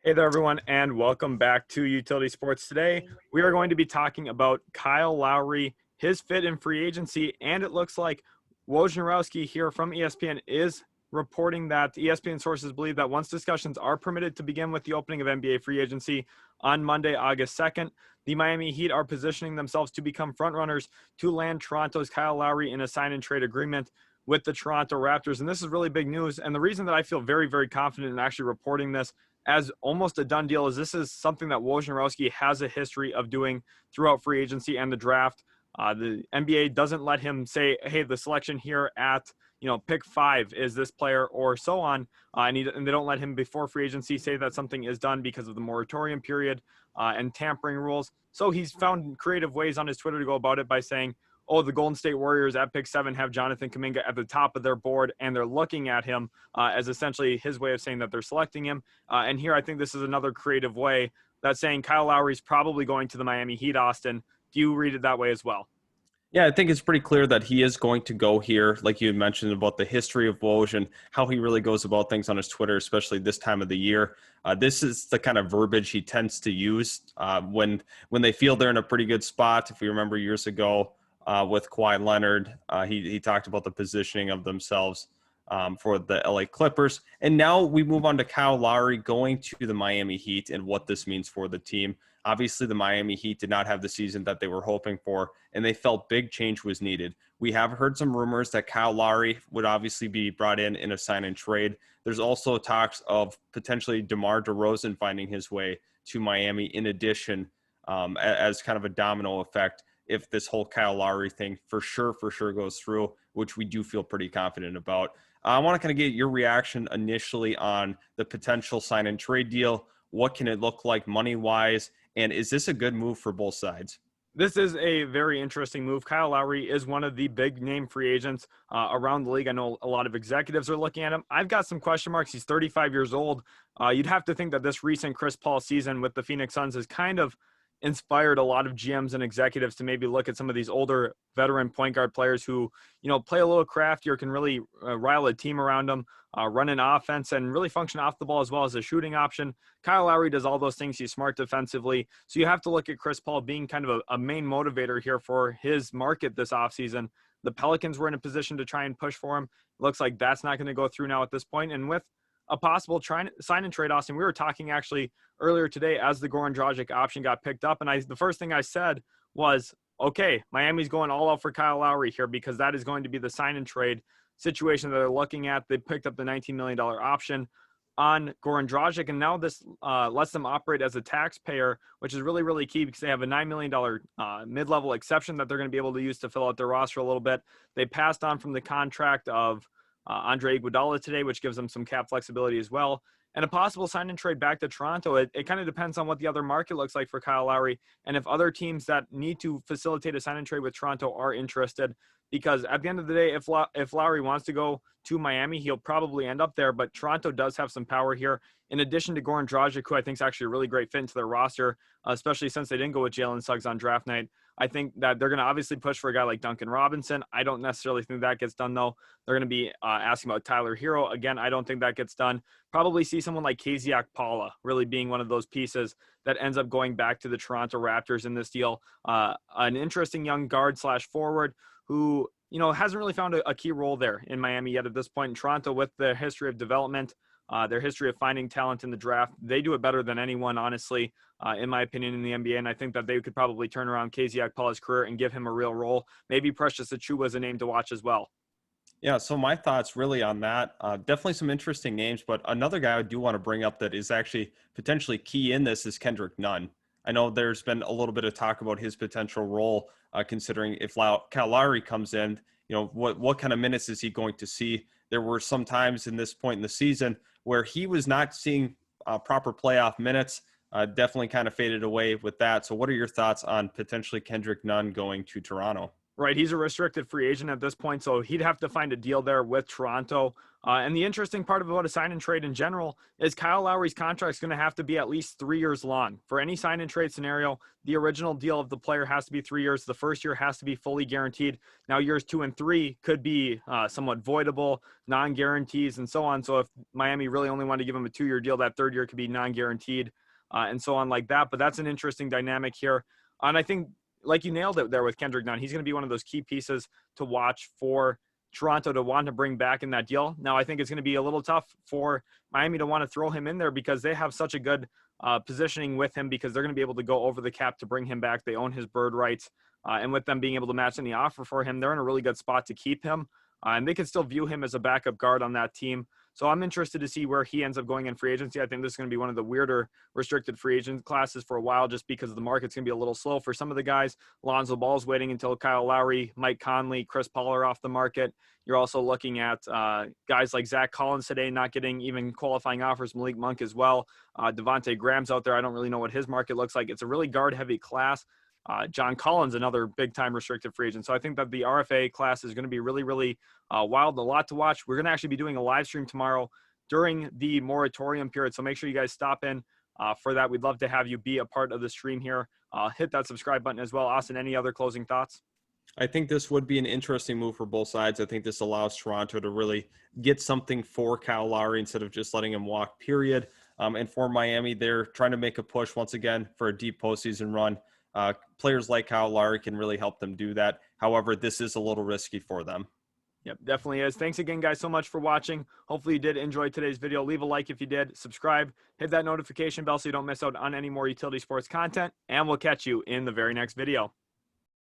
Hey there, everyone, and welcome back to Utility Sports. Today, we are going to be talking about Kyle Lowry, his fit in free agency, and it looks like Wojnarowski here from ESPN is reporting that ESPN sources believe that once discussions are permitted to begin with the opening of NBA free agency on Monday, August 2nd, the Miami Heat are positioning themselves to become frontrunners to land Toronto's Kyle Lowry in a sign-and-trade agreement with the Toronto Raptors. And this is really big news. And the reason that I feel very, very confident in actually reporting this as almost a done deal is this is something that Wojnarowski has a history of doing throughout free agency and the draft. The NBA doesn't let him say, hey, the selection here at pick 5 is this player or so on. And they don't let him before free agency say that something is done because of the moratorium period and tampering rules. So he's found creative ways on his Twitter to go about it by saying, oh, the Golden State Warriors at pick 7 have Jonathan Kuminga at the top of their board, and they're looking at him as essentially his way of saying that they're selecting him. And here I think this is another creative way that's saying Kyle Lowry is probably going to the Miami Heat, Austin. Do you read it that way as well? Yeah, I think it's pretty clear that he is going to go here, like you had mentioned about the history of Woj and how he really goes about things on his Twitter, especially this time of the year. This is the kind of verbiage he tends to use when they feel they're in a pretty good spot. If we remember years ago with Kawhi Leonard, he talked about the positioning of themselves for the LA Clippers. And now we move on to Kyle Lowry going to the Miami Heat and what this means for the team. Obviously, the Miami Heat did not have the season that they were hoping for, and they felt big change was needed. We have heard some rumors that Kyle Lowry would obviously be brought in a sign and trade. There's also talks of potentially DeMar DeRozan finding his way to Miami in addition as kind of a domino effect if this whole Kyle Lowry thing for sure goes through, which we do feel pretty confident about. I want to kind of get your reaction initially on the potential sign and trade deal. What can it look like money-wise? And is this a good move for both sides? This is a very interesting move. Kyle Lowry is one of the big name free agents around the league. I know a lot of executives are looking at him. I've got some question marks. He's 35 years old. You'd have to think that this recent Chris Paul season with the Phoenix Suns has kind of inspired a lot of GMs and executives to maybe look at some of these older veteran point guard players who, play a little craftier, can really rile a team around them, run an offense, and really function off the ball as well as a shooting option. Kyle Lowry does all those things. He's smart defensively. So you have to look at Chris Paul being kind of a main motivator here for his market this offseason. The Pelicans were in a position to try and push for him. Looks like that's not going to go through now at this point. And with a possible sign and trade, Austin, we were talking actually earlier today as the Goran Dragic option got picked up. And the first thing I said was, okay, Miami's going all out for Kyle Lowry here because that is going to be the sign and trade situation that they're looking at. They picked up the $19 million option on Goran Dragic, and now this lets them operate as a taxpayer, which is really, really key because they have a $9 million mid-level exception that they're going to be able to use to fill out their roster a little bit. They passed on from the contract of Andre Iguodala today, which gives them some cap flexibility as well. And a possible sign and trade back to Toronto, it kind of depends on what the other market looks like for Kyle Lowry and if other teams that need to facilitate a sign and trade with Toronto are interested. Because at the end of the day, if Lowry wants to go to Miami, he'll probably end up there. But Toronto does have some power here. In addition to Goran Dragic, who I think is actually a really great fit into their roster, especially since they didn't go with Jalen Suggs on draft night. I think that they're going to obviously push for a guy like Duncan Robinson. I don't necessarily think that gets done, though. They're going to be asking about Tyler Hero. Again, I don't think that gets done. Probably see someone like KZ Okpala really being one of those pieces that ends up going back to the Toronto Raptors in this deal. An interesting young guard / forward who, hasn't really found a key role there in Miami yet at this point. In Toronto, with their history of development, their history of finding talent in the draft, they do it better than anyone, honestly, in my opinion, in the NBA. And I think that they could probably turn around KZ Okpala's career and give him a real role. Maybe Precious Achiuwa is a name to watch as well. Yeah, so my thoughts really on that, definitely some interesting names, but another guy I do want to bring up that is actually potentially key in this is Kendrick Nunn. I know there's been a little bit of talk about his potential role, considering if Kyle Lowry comes in, what kind of minutes is he going to see? There were some times in this point in the season where he was not seeing proper playoff minutes, definitely kind of faded away with that. So what are your thoughts on potentially Kendrick Nunn going to Toronto? Right, he's a restricted free agent at this point, so he'd have to find a deal there with Toronto. And the interesting part about a sign and trade in general is Kyle Lowry's contract is going to have to be at least 3 years long. For any sign and trade scenario, the original deal of the player has to be 3 years. The first year has to be fully guaranteed. Now, years 2 and 3 could be somewhat voidable, non guarantees, and so on. So, if Miami really only wanted to give him a 2 year deal, that third year could be non guaranteed, and so on like that. But that's an interesting dynamic here. And I think, like you nailed it there with Kendrick Nunn, he's going to be one of those key pieces to watch for Toronto to want to bring back in that deal. Now, I think it's going to be a little tough for Miami to want to throw him in there because they have such a good positioning with him, because they're going to be able to go over the cap to bring him back. They own his bird rights. And with them being able to match any offer for him, they're in a really good spot to keep him. And they can still view him as a backup guard on that team. So I'm interested to see where he ends up going in free agency. I think this is going to be one of the weirder restricted free agent classes for a while, just because the market's going to be a little slow for some of the guys. Lonzo Ball's waiting until Kyle Lowry, Mike Conley, Chris Paul are off the market. You're also looking at guys like Zach Collins today not getting even qualifying offers, Malik Monk as well. Devontae Graham's out there. I don't really know what his market looks like. It's a really guard-heavy class. John Collins, another big-time restricted free agent. So I think that the RFA class is going to be really, really wild, a lot to watch. We're going to actually be doing a live stream tomorrow during the moratorium period. So make sure you guys stop in for that. We'd love to have you be a part of the stream here. Hit that subscribe button as well. Austin, any other closing thoughts? I think this would be an interesting move for both sides. I think this allows Toronto to really get something for Kyle Lowry instead of just letting him walk, period. And for Miami, they're trying to make a push once again for a deep postseason run. Players like Kyle Lowry can really help them do that. However, this is a little risky for them. Yep, definitely is. Thanks again, guys, so much for watching. Hopefully you did enjoy today's video. Leave a like if you did. Subscribe. Hit that notification bell so you don't miss out on any more utility sports content. And we'll catch you in the very next video.